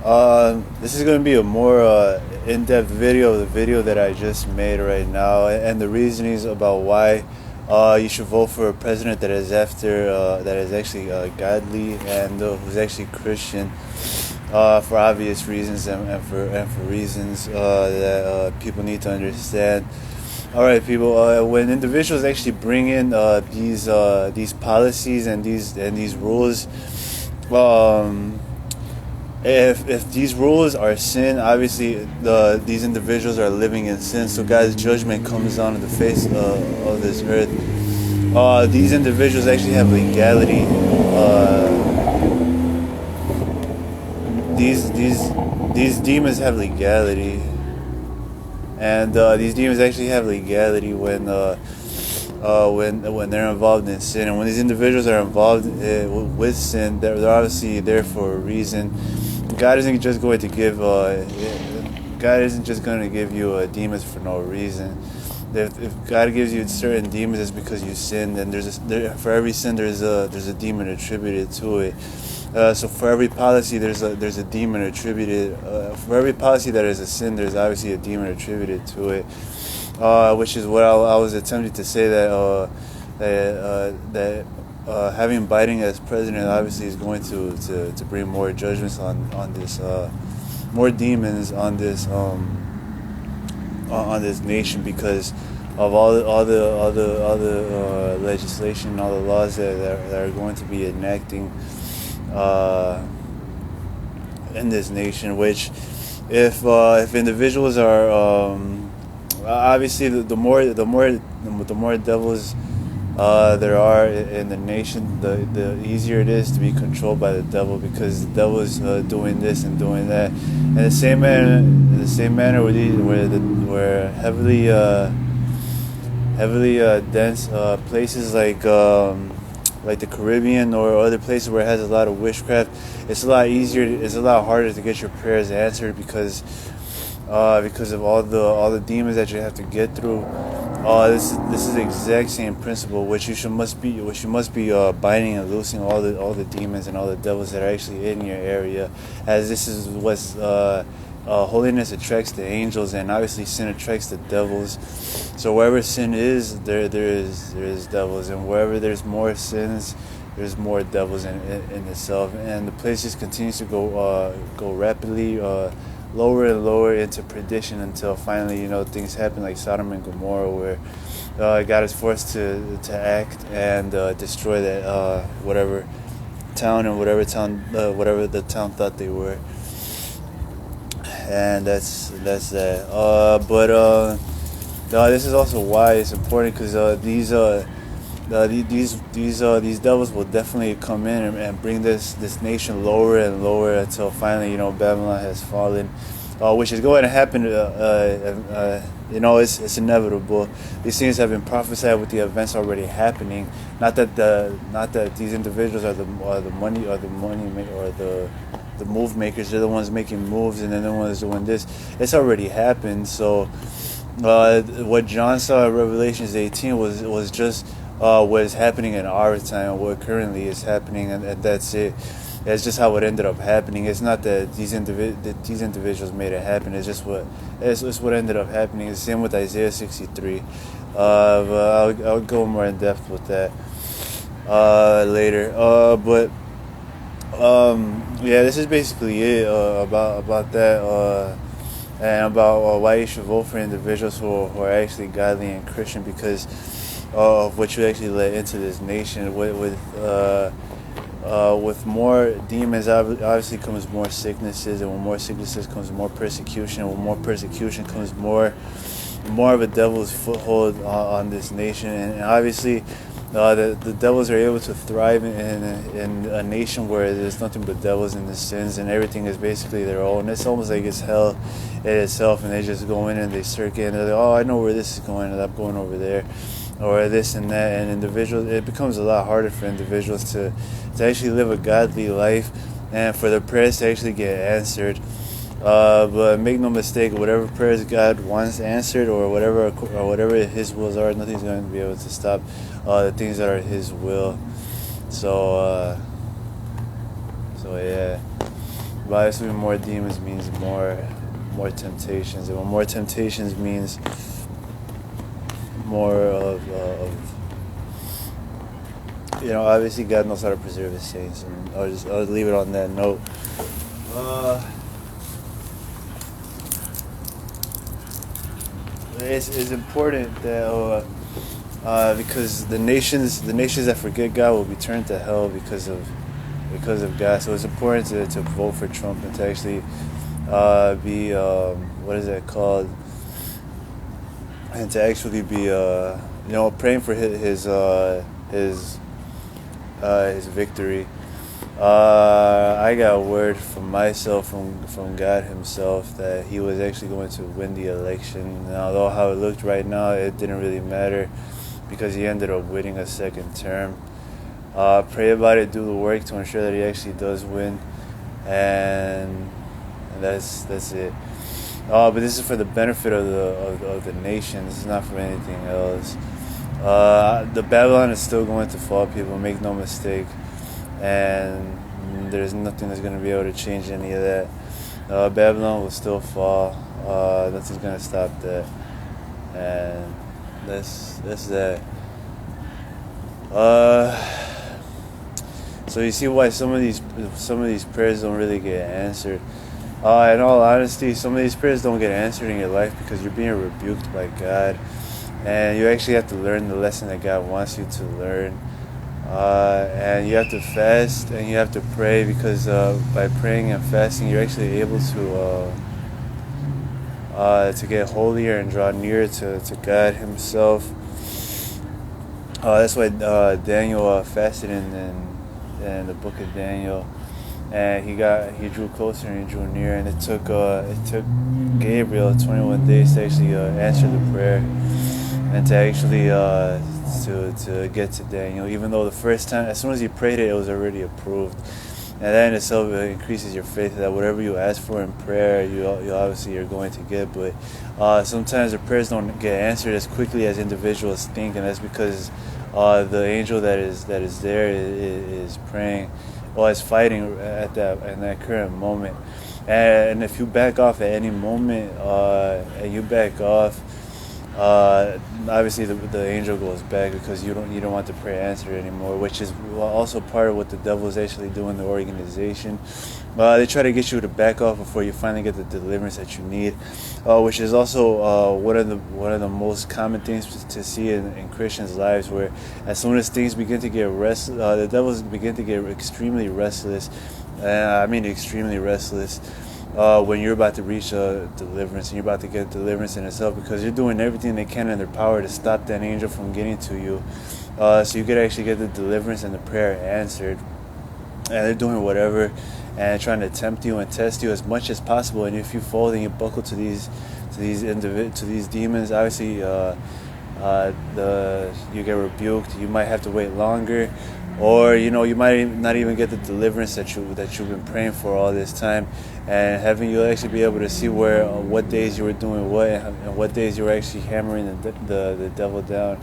This is going to be a more in-depth video of the video that I just made right now, and the reasonings about why you should vote for a president that is actually godly and who's actually Christian, for obvious reasons and for reasons that people need to understand. All right, people. When individuals actually bring in these policies and these rules, um, if these rules are sin, obviously these individuals are living in sin. So God's judgment comes down on the face of this earth. These individuals actually have legality. These demons have legality, and these demons actually have legality when they're involved in sin. And when these individuals are involved with sin, they're obviously there for a reason. God isn't just going to give you demons for no reason. If God gives you certain demons, it's because you sinned, and for every sin there's a demon attributed to it. So for every policy there's a demon attributed. For every policy that is a sin, there's obviously a demon attributed to it. Which is what I was attempting to say, that having Biden as president obviously is going to bring more judgments on this, more demons on this nation, because of all the legislation, all the laws that are going to be enacting in this nation. Which, if individuals are obviously the more devils there are in the nation, the easier it is to be controlled by the devil, because the devil is doing this and doing that. In the same manner where heavily dense places like the Caribbean or other places where it has a lot of witchcraft, it's a lot harder to get your prayers answered, because of all the demons that you have to get through. This is the exact same principle, which you must be binding and loosing all the demons and all the devils that are actually in your area, as this is what's holiness attracts the angels, and obviously sin attracts the devils. So wherever sin is, there is devils, and wherever there's more sins, there's more devils in itself, and the place just continues to go rapidly lower and lower into perdition, until finally, things happen like Sodom and Gomorrah, where God is forced to act and destroy that whatever town whatever the town thought they were. And that's that. But this is also why it's important, because these devils will definitely come in and bring this nation lower and lower, until finally, Babylon has fallen, which is going to happen. It's inevitable. These things have been prophesied with the events already happening. Not that these individuals are the money or the move makers. They're the ones making moves, and they're the ones doing this. It's already happened. So what John saw in Revelations 18 was just what is happening in our time, what currently is happening, and that's it. That's just how it ended up happening. It's not that these individuals made it happen. It's just what ended up happening. It's the same with Isaiah 63. But I'll go more in depth with that later. This is basically it about that, and about why you should vote for individuals who are actually godly and Christian, because of what you actually let into this nation. With more demons, obviously comes more sicknesses, and with more sicknesses comes more persecution. With more persecution comes more of a devil's foothold on this nation, and obviously the devils are able to thrive in a nation where there's nothing but devils and the sins, and everything is basically their own. It's almost like it's hell in itself, and they just go in and they circuit, and they're like, oh, I know where this is going, and I'm going over there, or this and that. And it becomes a lot harder for individuals to actually live a godly life, and for their prayers to actually get answered. But make no mistake, whatever prayers God wants answered, or whatever His wills are, nothing's going to be able to stop the things that are His will. So yeah. But obviously, more demons means more temptations, and more temptations means more of obviously God knows how to preserve His saints, and I'll leave it on that note. It's important that because the nations that forget God will be turned to hell because of God. So it's important to vote for Trump and to actually be what is that called, and to actually be praying for his victory. I got word from myself, from God Himself, that He was actually going to win the election. And although how it looked right now, it didn't really matter because He ended up winning a second term. Pray about it, do the work to ensure that He actually does win, and that's it. But this is for the benefit of the nation. This is not for anything else. The Babylon is still going to fall, people, make no mistake, and there's nothing that's going to be able to change any of that. Babylon will still fall. Nothing's going to stop that, and that's that. So you see why some of these prayers don't really get answered. In all honesty, some of these prayers don't get answered in your life because you're being rebuked by God, and you actually have to learn the lesson that God wants you to learn. And you have to fast and you have to pray, because by praying and fasting, you're actually able to get holier and draw nearer to God Himself. That's why Daniel fasted in the book of Daniel, and he drew closer and he drew near, and it took Gabriel 21 days to actually answer the prayer and to actually to get to Daniel, even though the first time, as soon as he prayed it was already approved. And that in itself increases your faith that whatever you ask for in prayer, you obviously are going to get. But sometimes the prayers don't get answered as quickly as individuals think, and that's because the angel that is there is praying, or is fighting in that current moment. And if you back off at any moment, and you back off, obviously the angel goes back, because you don't want the prayer answered anymore, which is also part of what the devil is actually doing, the organization. They try to get you to back off before you finally get the deliverance that you need, which is also one of the most common things to see in Christians' lives, where as soon as things begin to get the devils begin to get extremely restless. I mean extremely restless. When you're about to reach deliverance, and you're about to get deliverance in itself, because you're doing everything they can in their power to stop that angel from getting to you, so you could actually get the deliverance and the prayer answered. And they're doing whatever and trying to tempt you and test you as much as possible. And if you fall and you buckle to these demons, obviously you get rebuked. You might have to wait longer, or you might not even get the deliverance that you've been praying for all this time. And you'll actually be able to see what days you were doing what, and what days you were actually hammering the devil down,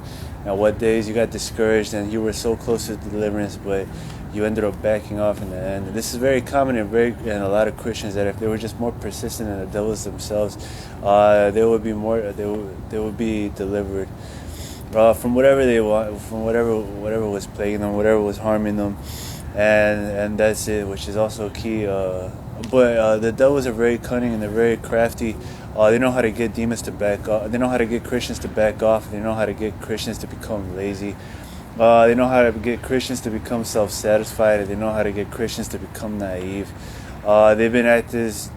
and what days you got discouraged and you were so close to deliverance, but you ended up backing off in the end. And this is very common in a lot of Christians, that if they were just more persistent than the devils themselves, they would be delivered from whatever they want, from whatever was plaguing them, whatever was harming them, and that's it, which is also key. But the devils are very cunning and they're very crafty. They know how to get demons to back off. They know how to get Christians to back off. They know how to get Christians to become lazy. They know how to get Christians to become self-satisfied. They know how to get Christians to become naive. They've been at this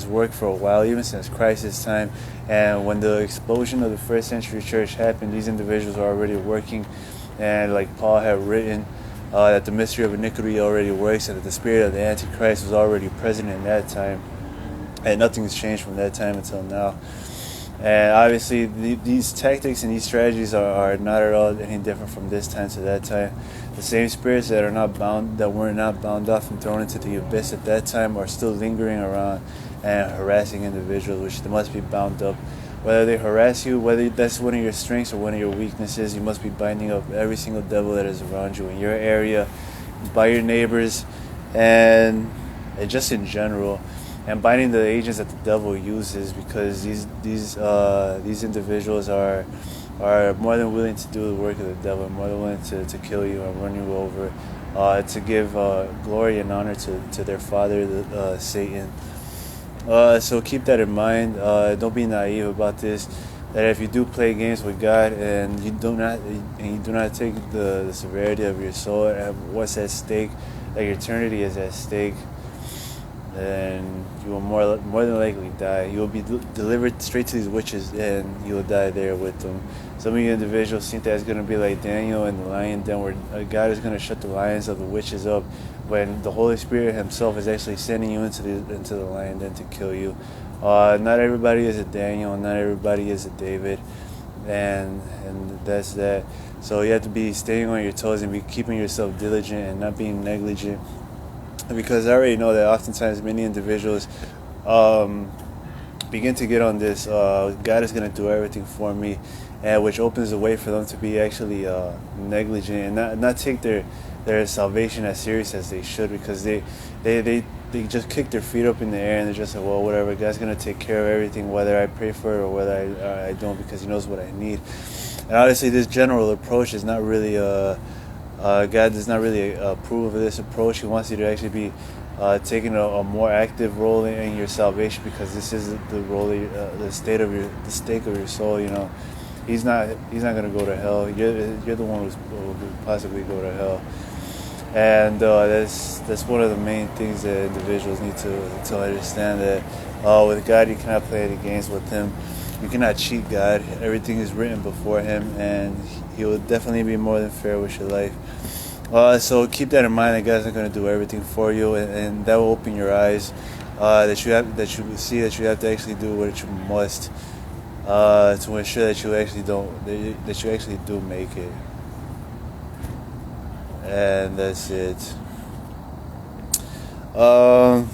work for a while, even since Christ's time. And when the explosion of the first century church happened, these individuals were already working, and like Paul had written, that the mystery of iniquity already works, and that the spirit of the Antichrist was already present in that time, and nothing's changed from that time until now. And obviously these tactics and these strategies are not at all any different from this time to that time. The same spirits that were not bound off and thrown into the abyss at that time are still lingering around and harassing individuals, which they must be bound up. Whether they harass you, whether that's one of your strengths or one of your weaknesses, you must be binding up every single devil that is around you in your area, by your neighbors, and and just in general, and binding the agents that the devil uses, because these individuals are more than willing to do the work of the devil, more than willing to kill you and run you over, to give glory and honor to their father, Satan. So keep that in mind. Don't be naive about this. That if you do play games with God and you do not take the severity of your soul and what's at stake, like your eternity is at stake, then you will more than likely die. You will be delivered straight to these witches, and you will die there with them. Some of you individuals think that it's going to be like Daniel and the lion den, where God is going to shut the lions of the witches up, when the Holy Spirit Himself is actually sending you into the lion den to kill you. Not everybody is a Daniel, and not everybody is a David, and that's that. So you have to be staying on your toes and be keeping yourself diligent and not being negligent. Because I already know that oftentimes many individuals begin to get on this, God is going to do everything for me, and which opens the way for them to be actually negligent and not take their salvation as serious as they should, because they just kick their feet up in the air and they're just like, well, whatever, God's going to take care of everything, whether I pray for it or whether I don't, because He knows what I need. And honestly, this general approach is not really God does not really approve of this approach. He wants you to actually be taking a more active role in your salvation, because this is the role, the stake of your soul. You know, He's not going to go to hell. You're the one who will possibly go to hell, and that's one of the main things that individuals need to understand, that with God you cannot play any games with Him. You cannot cheat God. Everything is written before Him, and He will definitely be more than fair with your life. So keep that in mind, that God's not going to do everything for you, and that will open your eyes, that you will see that you have to actually do what you must to ensure that you actually do make it. And that's it. Yeah,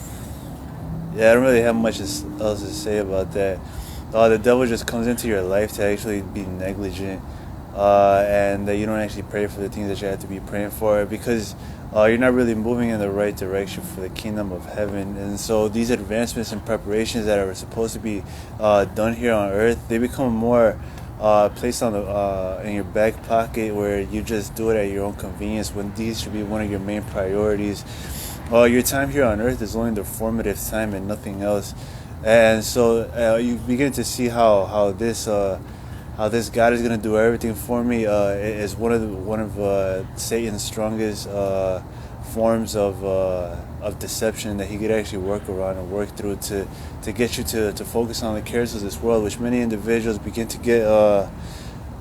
I don't really have much else to say about that. The devil just comes into your life to actually be negligent, and that you don't actually pray for the things that you have to be praying for, because you're not really moving in the right direction for the kingdom of heaven. And so these advancements and preparations that are supposed to be done here on earth, they become more placed on in your back pocket, where you just do it at your own convenience, when these should be one of your main priorities. Your time here on earth is only the formative time and nothing else. And so you begin to see how this God is going to do everything for me is one of Satan's strongest forms of deception that he could actually work around and work through to get you to focus on the cares of this world, which many individuals begin to get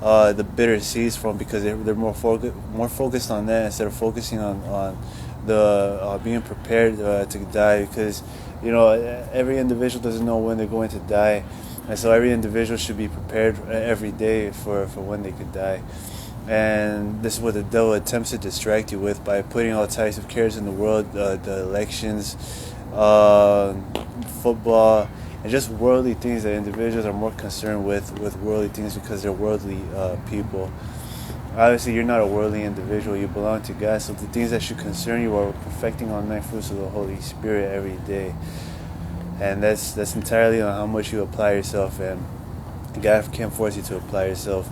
the bitter seeds from, because they're more focused on that instead of focusing on the being prepared to die. Because every individual doesn't know when they're going to die, and so every individual should be prepared every day for when they could die. And this is what the devil attempts to distract you with, by putting all types of cares in the world, the elections, football, and just worldly things, that individuals are more concerned with worldly things because they're worldly people. Obviously, you're not a worldly individual. You belong to God. So the things that should concern you are perfecting all 9 fruits of the Holy Spirit every day. And that's entirely on how much you apply yourself. And God can't force you to apply yourself.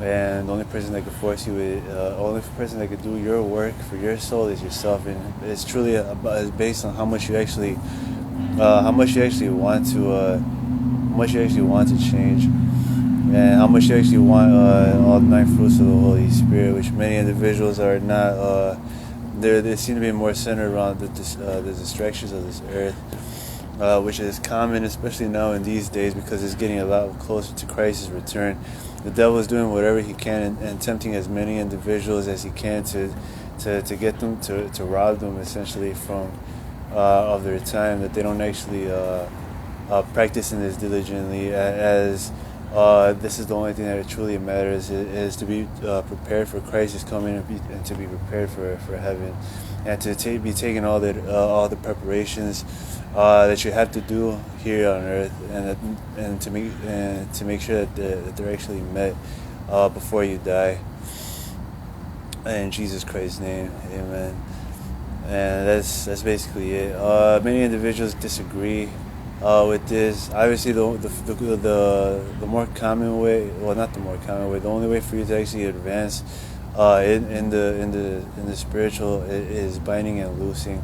And the only person that can force you, only person that can do your work for your soul is yourself. And it's truly it's based on how much you actually want to change. And how much you actually want all 9 fruits of the Holy Spirit, which many individuals are not. They seem to be more centered around the distractions of this earth, which is common, especially now in these days, because it's getting a lot closer to Christ's return. The devil is doing whatever he can and tempting as many individuals as he can to get them to rob them, essentially, from of their time, that they don't actually practice in this diligently, as this is the only thing that truly matters, is to be prepared for Christ's coming, and to be prepared for heaven, and to be taking all the preparations that you have to do here on earth, and to make sure that they're actually met before you die. In Jesus Christ's name, amen. and that's basically it. Many individuals disagree with this. Obviously, the more common way, well, not the more common way, the only way for you to actually advance in the spiritual is binding and loosing.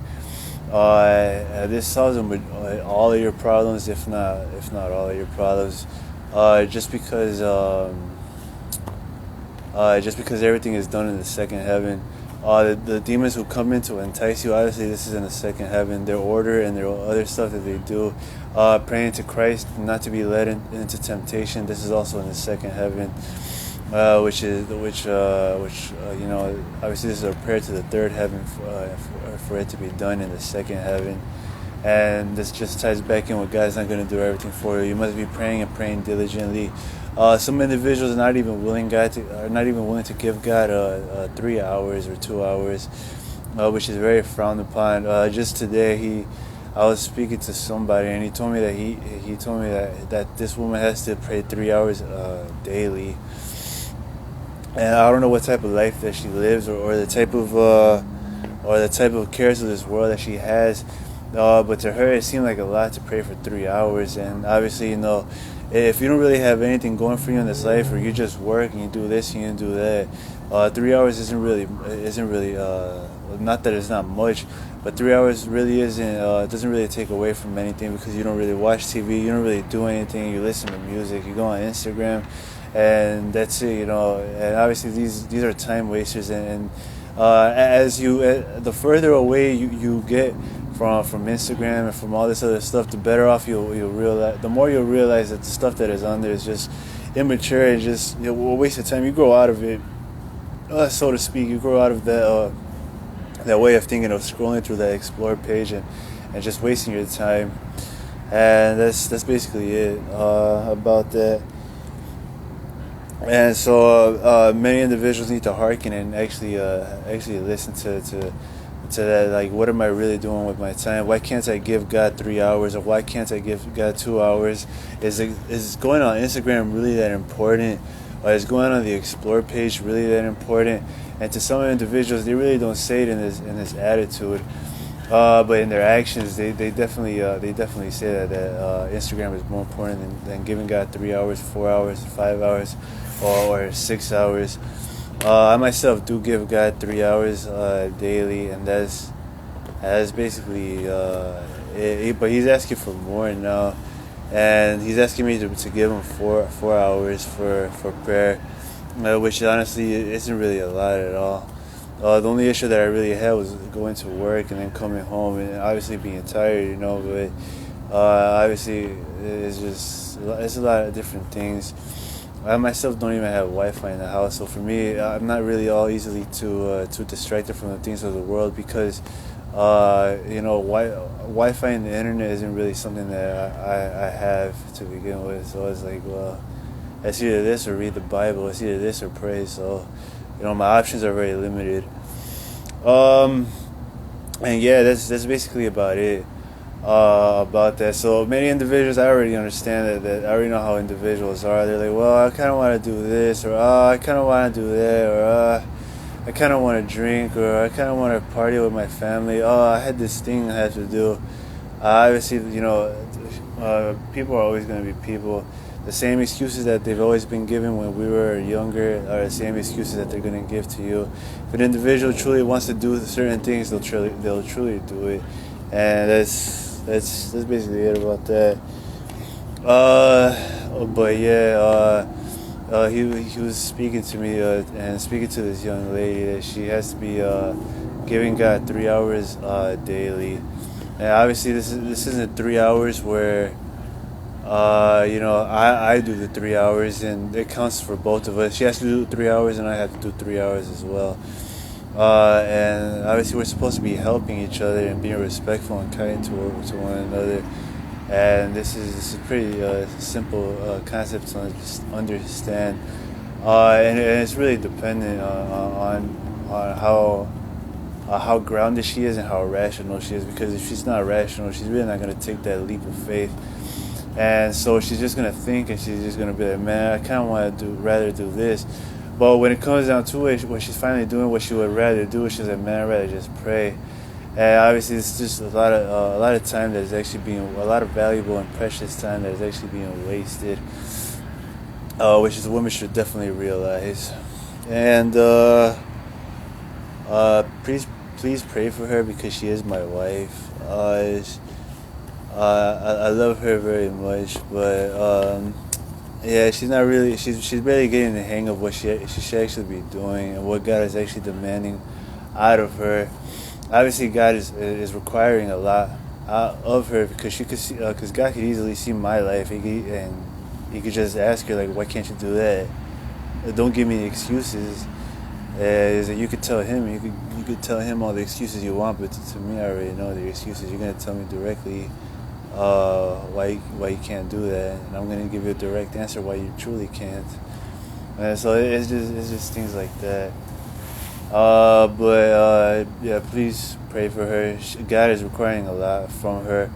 This solves all of your problems, if not all of your problems. Just because everything is done in the second heaven. The demons who come in to entice you, obviously this is in the second heaven. Their order and their other stuff that they do, praying to Christ not to be led into temptation. This is also in the second heaven, which obviously this is a prayer to the third heaven for it to be done in the second heaven. And this just ties back in with God's not going to do everything for you. You must be praying and praying diligently. Some individuals are not even willing to give God 3 hours or 2 hours, which is very frowned upon. Just today, I was speaking to somebody, and he told me that this woman has to pray 3 hours daily, and I don't know what type of life that she lives, or the type of cares of this world that she has. But to her, it seemed like a lot to pray for 3 hours, and obviously, if you don't really have anything going for you in this life, or you just work and you do this and you do that, 3 hours isn't really not that it's not much, but 3 hours really isn't. It doesn't really take away from anything, because you don't really watch TV, you don't really do anything. You listen to music, you go on Instagram, and that's it. And obviously these are time wasters, and the further away you get from Instagram and from all this other stuff, the better off you'll realize. The more you'll realize that the stuff that is on there is just immature and just a waste of time. You grow out of it, so to speak. You grow out of that way of thinking, of scrolling through that explore page and just wasting your time. And that's basically it about that. And so many individuals need to hearken and actually listen to that. Like, what am I really doing with my time? Why can't I give God 3 hours, or why can't I give God 2 hours? Is going on Instagram really that important? Or is going on the explore page really that important? And to some individuals, they really don't say it in this attitude, but in their actions, they definitely say that Instagram is more important than giving God 3 hours, 4 hours, 5 hours, or 6 hours. I myself do give God 3 hours daily, and that's basically it. But he's asking for more now, and he's asking me to give him 4 hours for prayer, which honestly isn't really a lot at all. The only issue that I really had was going to work and then coming home, and obviously being tired, But obviously it's a lot of different things. I myself don't even have Wi-Fi in the house, so for me, I'm not really all easily too distracted from the things of the world, because Wi-Fi and the internet isn't really something that I have to begin with. So it's like, well, it's either this or read the Bible, it's either this or pray. So my options are very limited. And yeah, that's basically about it. About that. So many individuals, I already understand that I already know how individuals are. They're like, well, I kind of want to do this, or I kind of want to do that, or I kind of want to drink, or I kind of want to party with my family. I had this thing I had to do. Obviously, people are always going to be people. The same excuses that they've always been given when we were younger are the same excuses that they're going to give to you. If an individual truly wants to do certain things, they'll truly do it. And that's basically it about that. But yeah, he was speaking to me and speaking to this young lady that she has to be giving God 3 hours daily. And obviously this isn't 3 hours where I do the 3 hours, and it counts for both of us. She has to do 3 hours, and I have to do 3 hours as well. And obviously we're supposed to be helping each other and being respectful and kind to one another. And this is a pretty simple concept to understand. And it's really dependent on how grounded she is and how rational she is. Because if she's not rational, she's really not going to take that leap of faith. And so she's just going to think, and she's just going to be like, man, I kind of want to rather do this. But when it comes down to it, when she's finally doing what she would rather do, she's like, man, I'd rather just pray. And obviously, it's just a lot of time that is actually being a lot of valuable and precious time that is actually being wasted, which is women should definitely realize. And please pray for her because she is my wife. I love her very much, but yeah, she's not really. She's barely getting the hang of what she should actually be doing and what God is actually demanding out of her. Obviously, God is requiring a lot of her because she could see because God could easily see my life. He could just ask her like, why can't you do that? Don't give me excuses. Is that you could tell him you could tell him all the excuses you want, but to me, I already know the excuses. You're gonna tell me directly why you can't do that, and I'm gonna give you a direct answer why you truly can't. And so it's just things like that. But yeah, please pray for her. God is requiring a lot from her.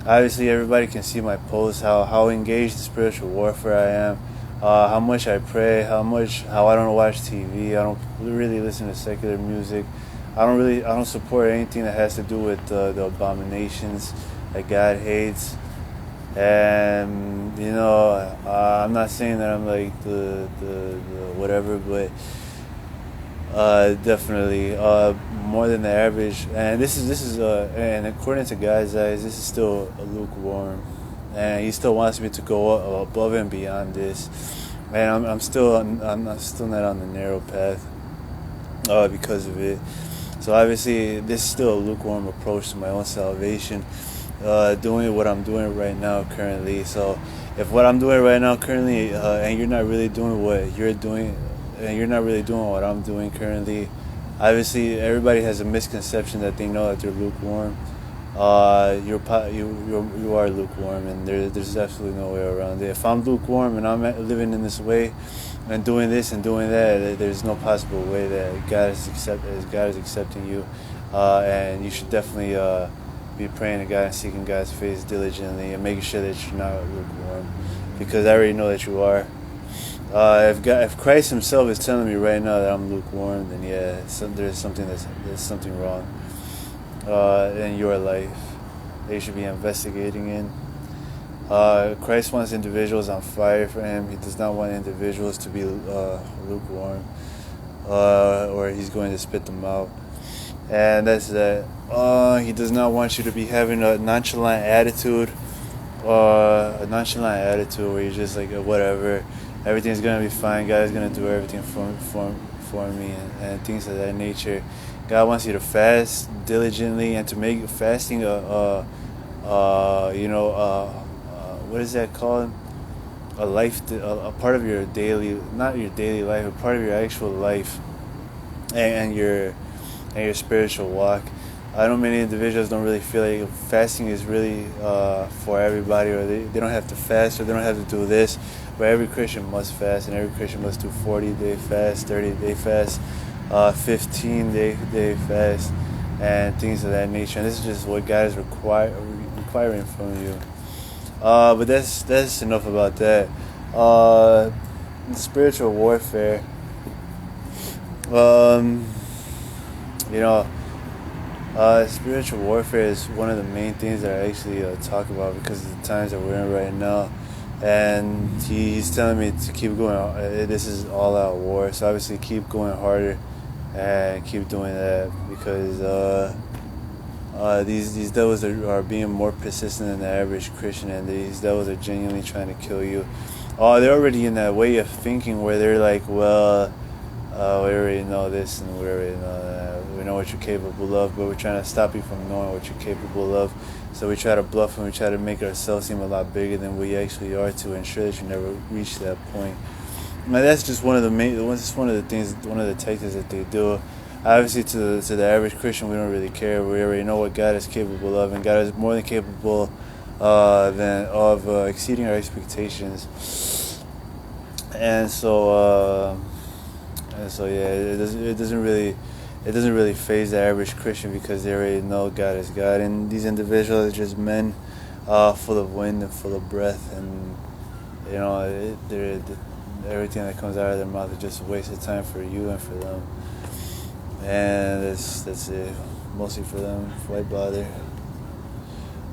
Obviously, everybody can see my posts, how engaged in spiritual warfare I am, how much I pray, how I don't watch TV, I don't really listen to secular music, I don't support anything that has to do with the abominations that God hates. And I'm not saying that I'm like the whatever, but definitely more than the average. And this is and according to God's eyes, this is still a lukewarm, and He still wants me to go above and beyond this. And I'm still not on the narrow path because of it. So obviously, this is still a lukewarm approach to my own salvation. Doing what I'm doing right now currently. So if what I'm doing right now currently, and you're not really doing what you're doing, and you're not really doing what I'm doing currently, obviously everybody has a misconception that they know that they're lukewarm. You are lukewarm, and there's absolutely no way around it. If I'm lukewarm and I'm living in this way, and doing this and doing that, there's no possible way that God is accepting you, and you should definitely be praying to God and seeking God's face diligently and making sure that you're not lukewarm, because I already know that you are. If Christ Himself is telling me right now that I'm lukewarm, then yeah, there's something wrong in your life that you should be investigating in. Christ wants individuals on fire for Him. He does not want individuals to be lukewarm, or He's going to spit them out. And that's that. He does not want you to be having a nonchalant attitude, where you're just like whatever, everything's gonna be fine. God is gonna do everything for me, and things of that nature. God wants you to fast diligently and to make fasting what is that called? A part of your daily, not your daily life, a part of your actual life, and your spiritual walk. I know many individuals don't really feel like fasting is really for everybody, or they don't have to fast, or they don't have to do this. But every Christian must fast, and every Christian must do 40-day fast, 30-day fast, 15-day fast, and things of that nature. And this is just what God is requiring from you. But that's enough about that. Spiritual warfare. Spiritual warfare is one of the main things that I actually talk about because of the times that we're in right now. And he's telling me to keep going. This is all-out war, so obviously keep going harder and keep doing that, because these devils are being more persistent than the average Christian, and these devils are genuinely trying to kill you. They're already in that way of thinking where they're like, well, we already know this and we already know that. We know what you're capable of, but we're trying to stop you from knowing what you're capable of. So we try to bluff and we try to make ourselves seem a lot bigger than we actually are, to ensure that you never reach that point. Now that's just one of the tactics that they do. Obviously, to the average Christian, we don't really care. We already know what God is capable of, and God is more than capable of exceeding our expectations. And so yeah, it doesn't really faze the average Christian, because they already know God is God, and these individuals are just men full of wind and full of breath, and everything that comes out of their mouth is just a waste of time for you and for them. And that's it. mostly for them. Why bother?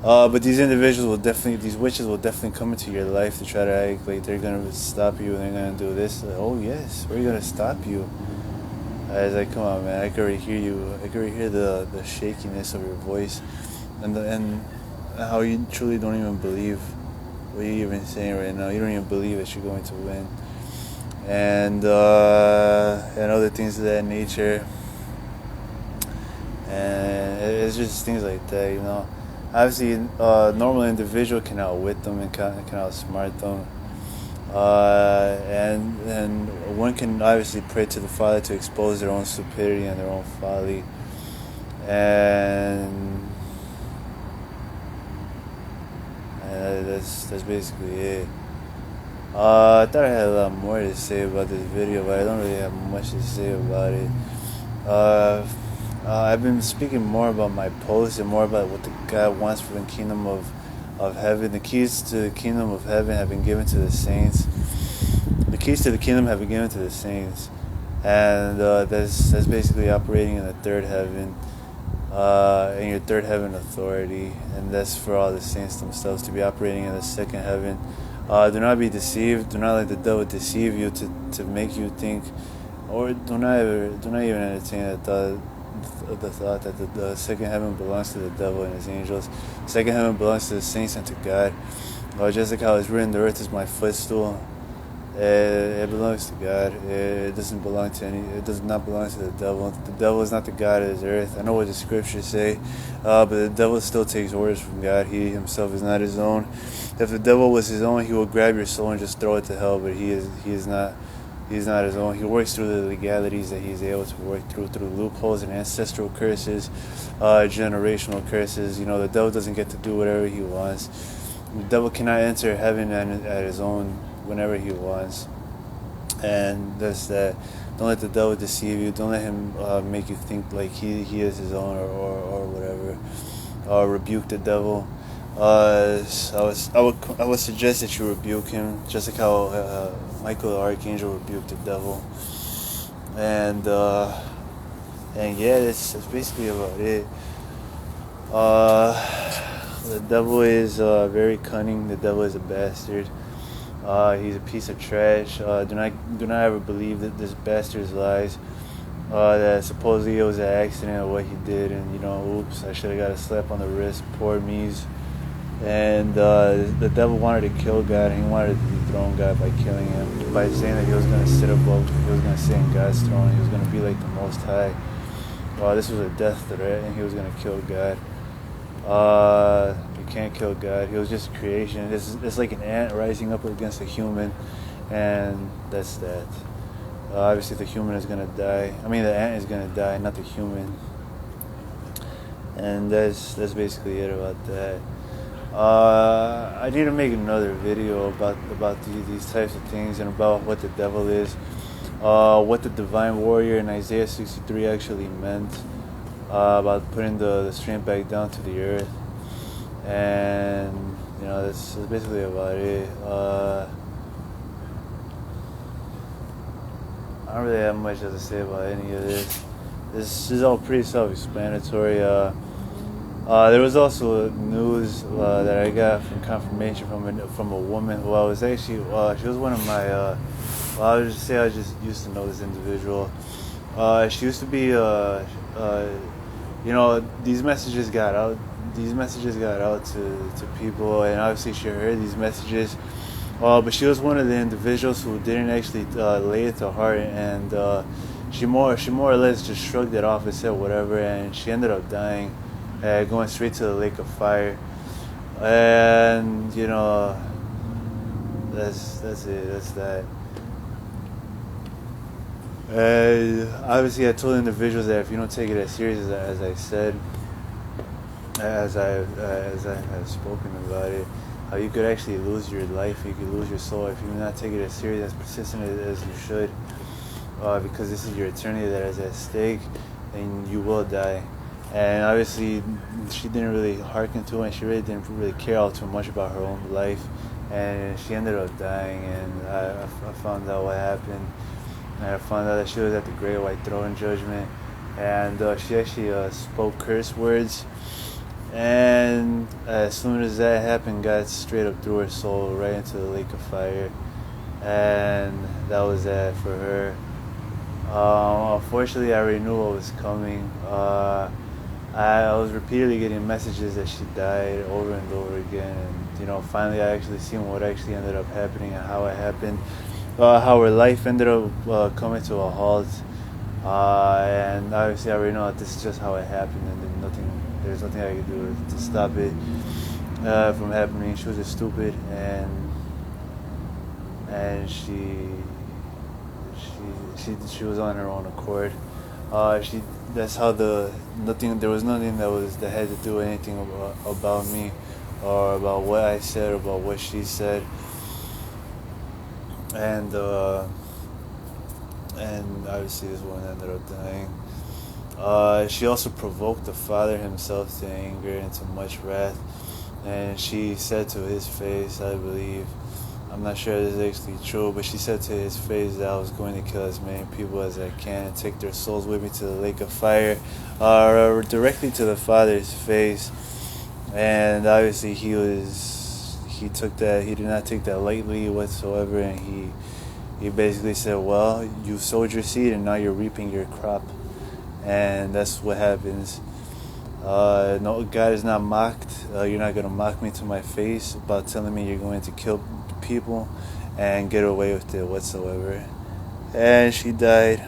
But these these witches will definitely come into your life to try to act like they're gonna stop you and they're gonna do this. Like, oh yes, we're gonna stop you. I was like, come on, man, I can already hear you. I can already hear the shakiness of your voice, and how you truly don't even believe what you're even saying right now. You don't even believe that you're going to win, and other things of that nature. And it's just things like that, you know. Obviously, normal individual can outwit them and can outsmart them. And one can obviously pray to the Father to expose their own stupidity and their own folly. And that's basically it. I thought I had a lot more to say about this video, but I don't really have much to say about it. I've been speaking more about my posts and more about what the God wants for the kingdom of heaven. The keys to the kingdom of heaven have been given to the saints. The keys to the kingdom have been given to the saints, and that's basically operating in the third heaven, in your third heaven authority, and that's for all the saints themselves to be operating in the second heaven. Do not be deceived. Do not let the devil deceive you to make you think, or do not even entertain the thought that the second heaven belongs to the devil and his angels. The second heaven belongs to the saints and to God. Just like how it's written, the earth is my footstool. It belongs to God. It doesn't belong to It does not belong to the devil. The devil is not the God of this earth. I know what the scriptures say, but the devil still takes orders from God. He himself is not his own. If the devil was his own, he will grab your soul and just throw it to hell. But he is not. He's not his own. He works through the legalities that he's able to work through loopholes and ancestral curses, generational curses. You know, the devil doesn't get to do whatever he wants. The devil cannot enter heaven at his own whenever he wants. And that's that. Don't let the devil deceive you. Don't let him make you think like he is his own or whatever. Rebuke the devil. I would suggest that you rebuke him, just like how Michael the Archangel rebuked the devil. And yeah, that's basically about it. The devil is very cunning. The devil is a bastard. He's a piece of trash. Do not ever believe that this bastard's lies. That supposedly it was an accident of what he did, and oops, I should have got a slap on the wrist. Poor me's. And the devil wanted to kill God, and he wanted to dethrone God by killing him, by saying that he was going to sit in God's throne, and he was going to be like the Most High. This was a death threat, and he was going to kill God. You can't kill God. He was just a creation. It's like an ant rising up against a human, and that's that. Obviously, the human is going to die. I mean, the ant is going to die, not the human. And that's basically it about that. I need to make another video about these types of things and about what the devil is, what the divine warrior in Isaiah 63 actually meant, about putting the strength back down to the earth, and that's basically about it. I don't really have much to say about any of this. This is all pretty self-explanatory. There was also news that I got from confirmation from a woman who I was actually she was one of my I would just say I just used to know this individual. She used to be these messages got out to people, and obviously she heard these messages, but she was one of the individuals who didn't actually lay it to heart, and she more or less just shrugged it off and said whatever, and she ended up dying. Going straight to the lake of fire, and that's it. That's that. Obviously, I told individuals that if you don't take it as serious as I said, as I have spoken about it, how you could actually lose your life, you could lose your soul if you do not take it as serious, as persistent as you should, because this is your eternity that is at stake, and you will die. And obviously, she didn't really hearken to it, and she really didn't really care all too much about her own life. And she ended up dying, and I found out what happened. And I found out that she was at the Great White Throne Judgment. and she actually spoke curse words. And as soon as that happened, God straight up threw her soul right into the lake of fire, and that was that for her. Unfortunately, I already knew what was coming. I was repeatedly getting messages that she died over and over again, and finally, I actually seen what actually ended up happening and how it happened, how her life ended up coming to a halt. And obviously, I already know that this is just how it happened, and there's nothing I could do to stop it from happening. She was just stupid, and she was on her own accord. That's how there was nothing that had to do anything about me, or about what I said, or about what she said, and obviously this woman ended up dying. She also provoked the Father himself to anger and to much wrath, and she said to his face, I believe, I'm not sure if this is actually true, but she said to his face that I was going to kill as many people as I can and take their souls with me to the lake of fire, or directly to the Father's face. And obviously he did not take that lightly whatsoever, and he basically said, well, you sowed your seed and now you're reaping your crop. And that's what happens. No, God is not mocked. You're not going to mock me to my face about telling me you're going to kill people and get away with it whatsoever. And she died.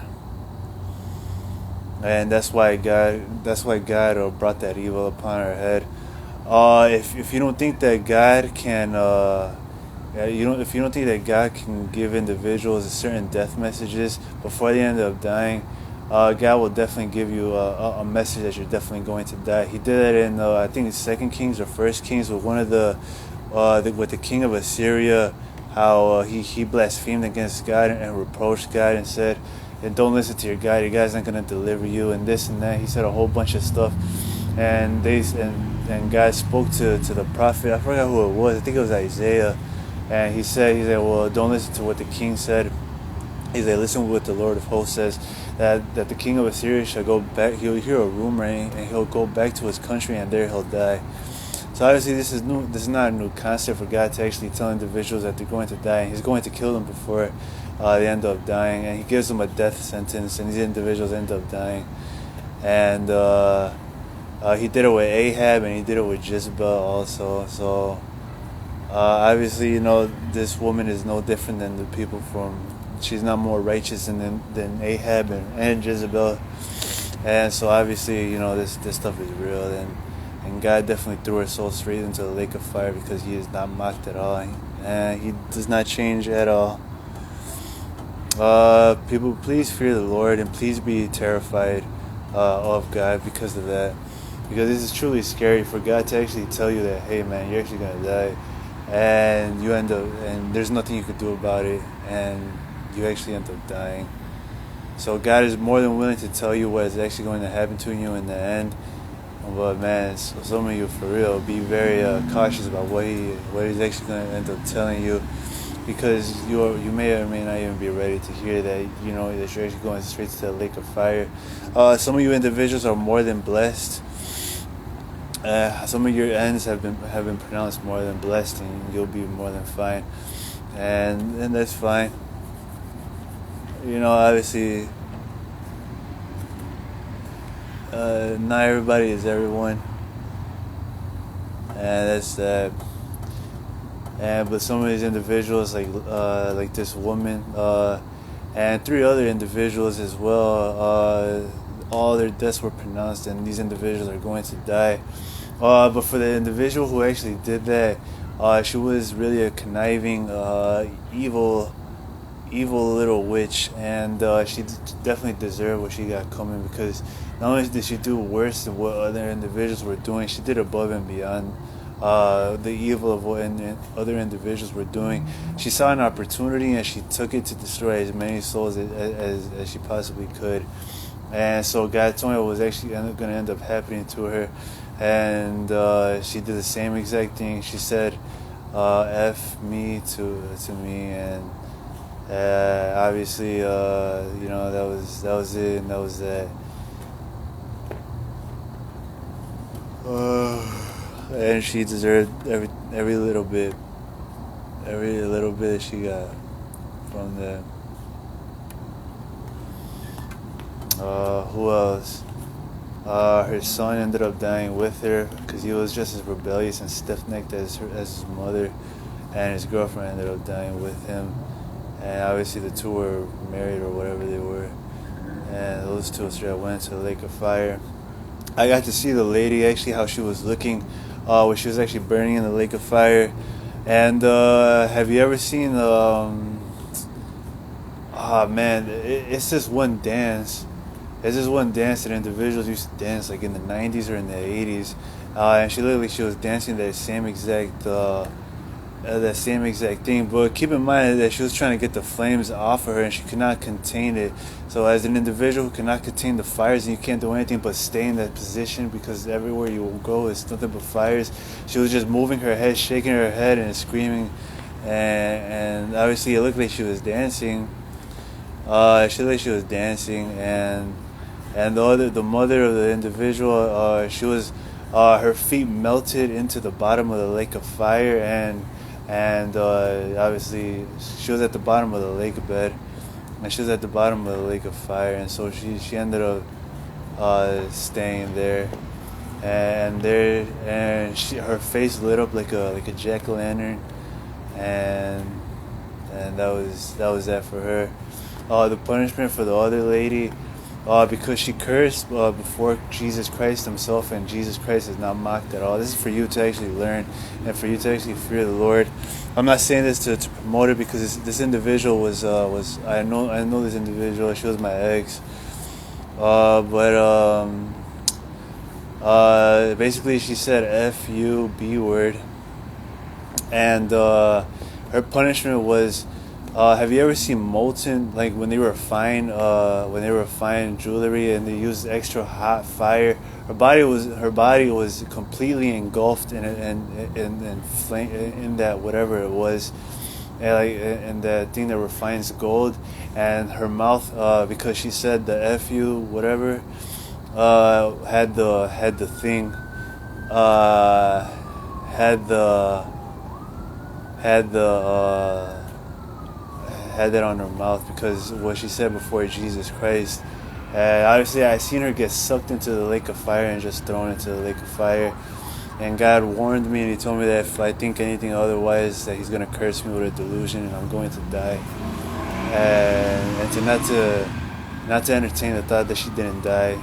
And that's why God brought that evil upon her head. If you don't think that God can if you don't think that God can give individuals certain death messages before they end up dying, God will definitely give you a message that you're definitely going to die. He did that in I think it's 2 Kings or 1 Kings with one of with the king of Assyria, how he blasphemed against God and reproached God and said, and don't listen to your God. Your God's not going to deliver you, and this and that. He said a whole bunch of stuff, and God spoke to the prophet. I forgot who it was. I think it was Isaiah, and he said, well, don't listen to what the king said. He said, listen to what the Lord of hosts says, that the king of Assyria shall go back. He'll hear a rumor, and he'll go back to his country, and there he'll die. So obviously this is new. This is not a new concept for God to actually tell individuals that they're going to die. He's going to kill them before they end up dying, and he gives them a death sentence, and these individuals end up dying. And he did it with Ahab, and he did it with Jezebel also. So obviously, this woman is no different than the people she's not more righteous than Ahab and Jezebel. And so obviously, this stuff is real, and God definitely threw her soul straight into the lake of fire because he is not mocked at all, and he does not change at all. People, please fear the Lord, and please be terrified of God because of that. Because this is truly scary for God to actually tell you that, hey man, you're actually gonna die, and and there's nothing you could do about it, and you actually end up dying. So God is more than willing to tell you what is actually going to happen to you in the end. But man, some of you, for real, be very cautious about what he's actually going to end up telling you, because you may or may not even be ready to hear that that you're actually going straight to the lake of fire. Some of you individuals are more than blessed. Some of your ends have been pronounced more than blessed, and you'll be more than fine, and that's fine. Obviously. Not everybody is everyone, and that's that. But some of these individuals, like this woman, and 3 other individuals as well, all their deaths were pronounced, and these individuals are going to die. But for the individual who actually did that, she was really a conniving, evil little witch, and she definitely deserved what she got coming, because not only did she do worse than what other individuals were doing, she did above and beyond the evil of what other individuals were doing. She saw an opportunity, and she took it to destroy as many souls as she possibly could. And so God told me what was actually going to end up happening to her, and she did the same exact thing. She said, "F me to me," and obviously, that was it, and that was that. And she deserved every little bit, she got from that. Who else? Her son ended up dying with her because he was just as rebellious and stiff-necked as his mother, and his girlfriend ended up dying with him. And obviously the two were married or whatever they were, and those two straight went to the lake of fire. I got to see the lady actually how she was looking when she was actually burning in the lake of fire. And have you ever seen it's this one dance. There's this one dance that individuals used to dance like in the 90s or in the 80s, and she was dancing that same exact thing. But keep in mind that she was trying to get the flames off of her, and she could not contain it. So as an individual who cannot contain the fires, and you can't do anything but stay in that position because everywhere you go is nothing but fires. She was just moving her head, shaking her head, and screaming, and obviously it looked like she was dancing. She looked like she was dancing, and the mother of the individual, she was, her feet melted into the bottom of the lake of fire, and obviously she was at the bottom of the lake bed, and she was at the bottom of the lake of fire, and so she ended up staying there, and her face lit up like a jack-o'-lantern, and that was that for her. The punishment for the other lady, because she cursed before Jesus Christ himself, and Jesus Christ is not mocked at all. This is for you to actually learn and for you to actually fear the Lord. I'm not saying this to promote it because this individual was I know this individual. She was my ex, basically she said F U B word, and her punishment was. Have you ever seen molten, like when they refine jewelry and they use extra hot fire? Her body was completely engulfed in flame, in that whatever it was, and that thing that refines gold. And her mouth, because she said the fu whatever, had the thing, had that on her mouth because what she said before Jesus Christ. Obviously, I seen her get sucked into the lake of fire and just thrown into the lake of fire. And God warned me, and He told me that if I think anything otherwise, that He's gonna curse me with a delusion, and I'm going to die. And to not to entertain the thought that she didn't die,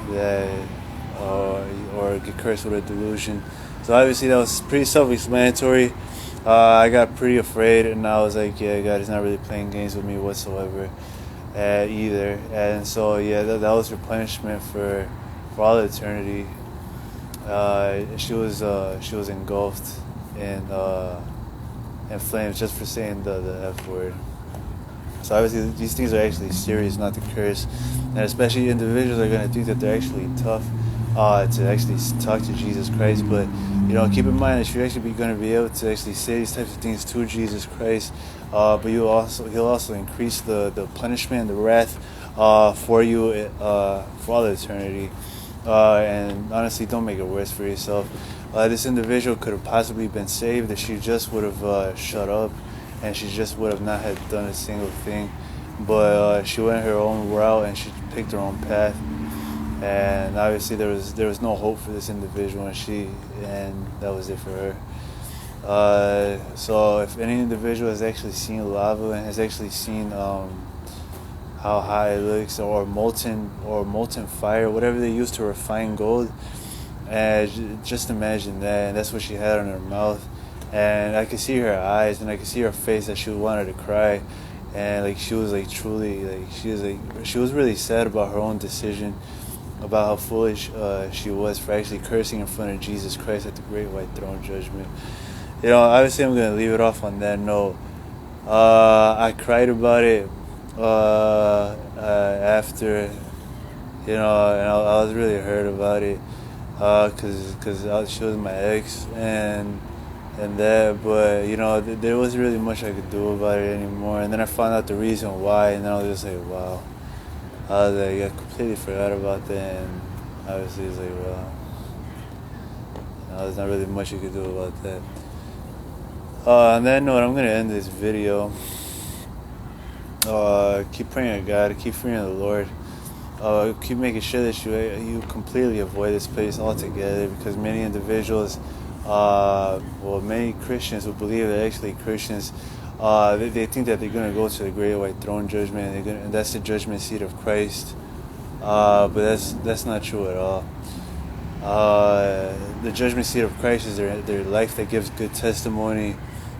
or get cursed with a delusion. So obviously, that was pretty self-explanatory. I got pretty afraid, and I was like, yeah, God is not really playing games with me whatsoever either. And so, yeah, that was her punishment for all eternity. She was engulfed in flames just for saying the F word. So obviously these things are actually serious, not to curse, and especially individuals are going to think that they're actually tough to actually talk to Jesus Christ. But keep in mind that you're actually going to be able to actually say these types of things to Jesus Christ, but he'll also increase the punishment and the wrath for you for all eternity. And honestly, don't make it worse for yourself. This individual could have possibly been saved if she just would have shut up, and she just would have not had done a single thing. But she went her own route, and she picked her own path. And obviously there was no hope for this individual, and that was it for her. So if any individual has actually seen lava and has actually seen how hot it looks, or molten fire, whatever they use to refine gold, just imagine that. And that's what she had on her mouth, and I could see her eyes, and I could see her face that she wanted to cry, and she was truly she was really sad about her own decision, about how foolish she was for actually cursing in front of Jesus Christ at the great white throne judgment. Obviously I'm going to leave it off on that note. I cried about it after, and I was really hurt about it, because she was my ex, and that, but there wasn't really much I could do about it anymore. And then I found out the reason why, and then I was just like, wow. I completely forgot about that, and obviously it's like, wow. There's not really much you can do about that. On that note, I'm gonna end this video. Keep praying to God, keep praying to the Lord. Keep making sure that you completely avoid this place altogether, because many individuals, many Christians who believe they're actually Christians, they think that they're going to go to the great white throne judgment, and that's the judgment seat of Christ. But that's not true at all. The judgment seat of Christ is their life that gives good testimony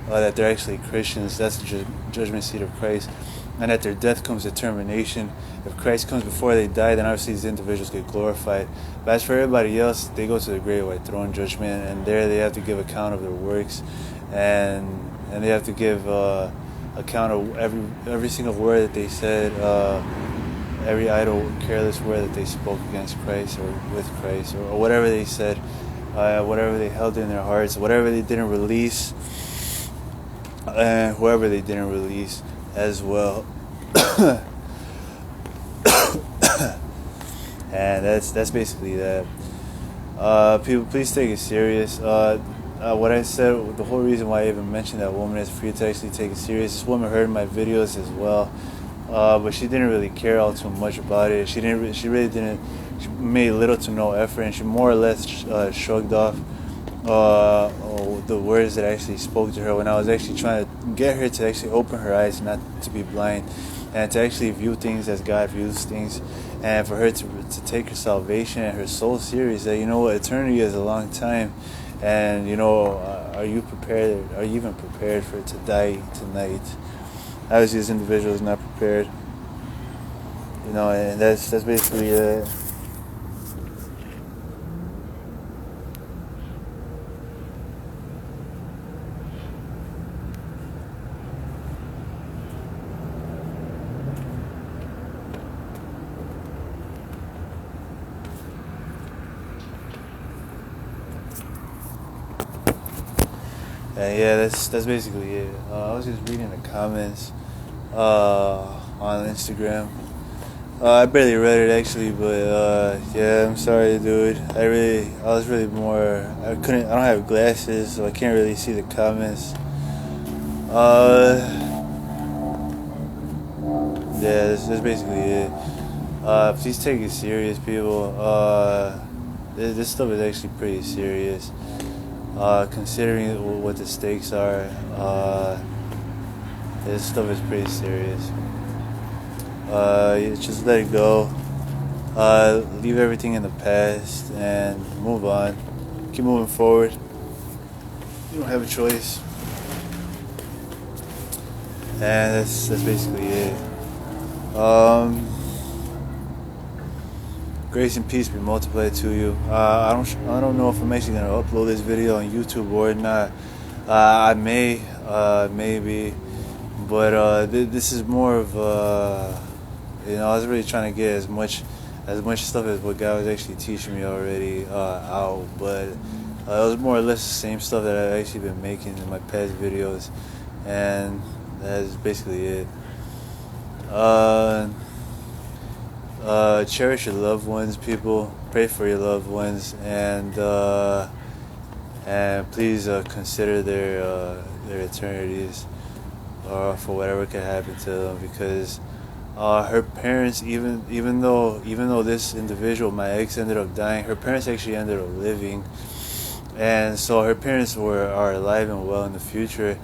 that they're actually Christians. That's the judgment seat of Christ. And at their death comes determination. If Christ comes before they die, then obviously these individuals get glorified. But as for everybody else, they go to the great white throne judgment, and there they have to give account of their works, and they have to give account of every single word that they said, every idle, careless word that they spoke against Christ or with Christ, or whatever they said, whatever they held in their hearts, whatever they didn't release, and whoever they didn't release as well. And that's basically that. People, please take it serious. What I said, the whole reason why I even mentioned that woman is for you to actually take it serious. This woman heard my videos as well, but she didn't really care all too much about it. She really didn't. She made little to no effort, and she more or less shrugged off the words that I actually spoke to her when I was actually trying to get her to actually open her eyes, not to be blind, and to actually view things as God views things, and for her to take her salvation and her soul serious. That, you know what, eternity is a long time, and you know, are you prepared? Are you even prepared for it to die tonight? Obviously, this individual is not prepared. You know, and that's basically it. Yeah, that's basically it. I was just reading the comments on Instagram. I barely read it actually, but yeah, I'm sorry, dude. I don't have glasses, so I can't really see the comments. Yeah, that's basically it. Please take it serious, people. This stuff is actually pretty serious. Considering what the stakes are, this stuff is pretty serious. Just let it go. Leave everything in the past and move on. Keep moving forward. You don't have a choice. And that's basically it. Grace and peace be multiplied to you. I don't know if I'm actually gonna upload this video on YouTube or not. I may, maybe, but this is more of I was really trying to get as much stuff as what God was actually teaching me already out, but it was more or less the same stuff that I've actually been making in my past videos, and that's basically it. Cherish your loved ones, people. Pray for your loved ones, and please consider their eternities for whatever can happen to them, because her parents, even though this individual, my ex, ended up dying, her parents actually ended up living, and so her parents are alive and well in the future,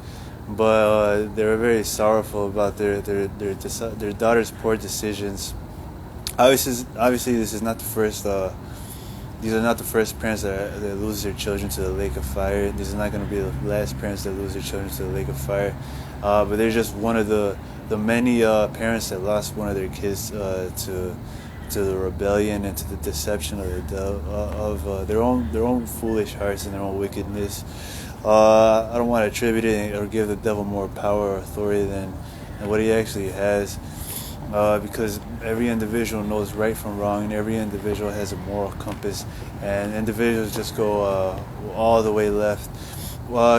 but they were very sorrowful about their daughter's poor decisions. Obviously, this is not the first. These are not the first parents that lose their children to the lake of fire. These are not going to be the last parents that lose their children to the lake of fire. But they're just one of the many parents that lost one of their kids to the rebellion and to the deception of their own foolish hearts and their own wickedness. I don't want to attribute it or give the devil more power or authority than what he actually has. Because every individual knows right from wrong, and every individual has a moral compass, and individuals just go all the way left.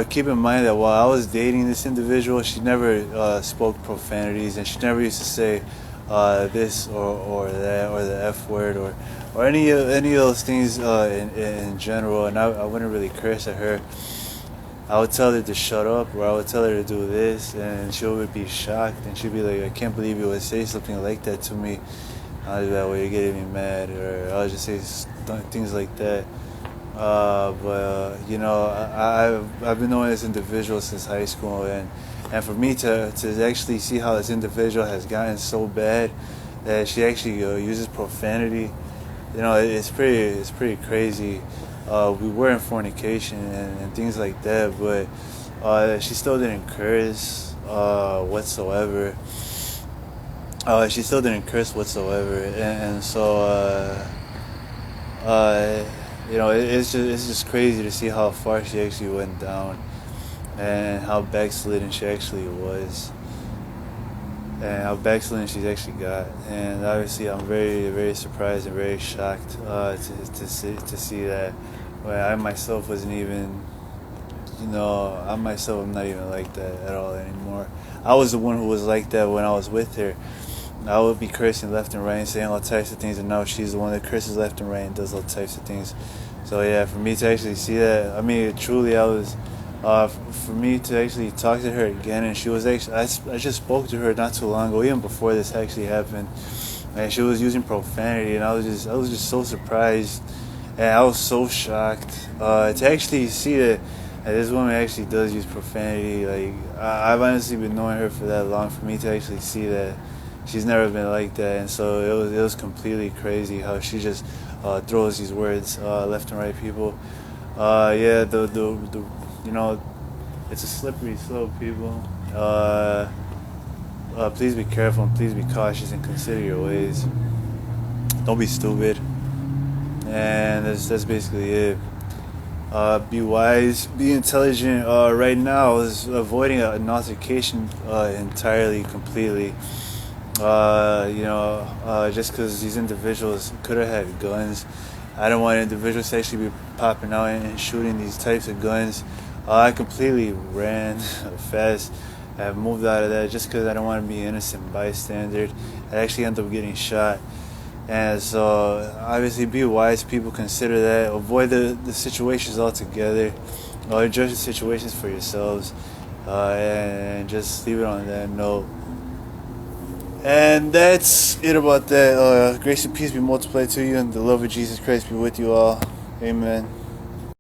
Keep in mind that while I was dating this individual, she never spoke profanities, and she never used to say this or that or the F word or any of those things in general, and I wouldn't really curse at her. I would tell her to shut up, or I would tell her to do this, and she would be shocked, and she'd be like, "I can't believe you would say something like that to me." I'd be like, "Well, you're getting me mad," or I'll just say things like that. But you know, I've been knowing this individual since high school, and for me to actually see how this individual has gotten so bad that she actually uses profanity, you know, it's pretty crazy. We were in fornication and things like that, but she still didn't curse whatsoever. She still didn't curse whatsoever, and so you know, it's just crazy to see how far she actually went down, and how backslidden she actually was, and how backslidden she's actually got. And obviously, I'm very surprised and very shocked to see that. When I myself wasn't even, you know, I myself am not even like that at all anymore. I was the one who was like that when I was with her. I would be cursing left and right and saying all types of things, and now she's the one that curses left and right and does all types of things. So yeah, for me to actually see that, I mean, truly, I was, for me to actually talk to her again, and she was actually, I just spoke to her not too long ago, even before this actually happened, and she was using profanity, and I was just so surprised, and I was so shocked to actually see that this woman actually does use profanity. Like, I've honestly been knowing her for that long. For me to actually see that she's never been like that, and so it was completely crazy how she just throws these words left and right. People, yeah, the you know, it's a slippery slope, people. Please be careful and please be cautious and consider your ways. Don't be stupid, and that's basically it. Be wise, be intelligent. Right now is avoiding an altercation entirely, completely. You know, just because these individuals could have had guns. I don't want individuals to actually be popping out and shooting these types of guns. I completely ran fast. I moved out of that just because I don't want to be an innocent bystander. I actually end up getting shot. And so, obviously, be wise. People, consider that. Avoid the situations altogether. Judge the situations for yourselves. And just leave it on that note. And that's it about that. Grace and peace be multiplied to you, and the love of Jesus Christ be with you all. Amen.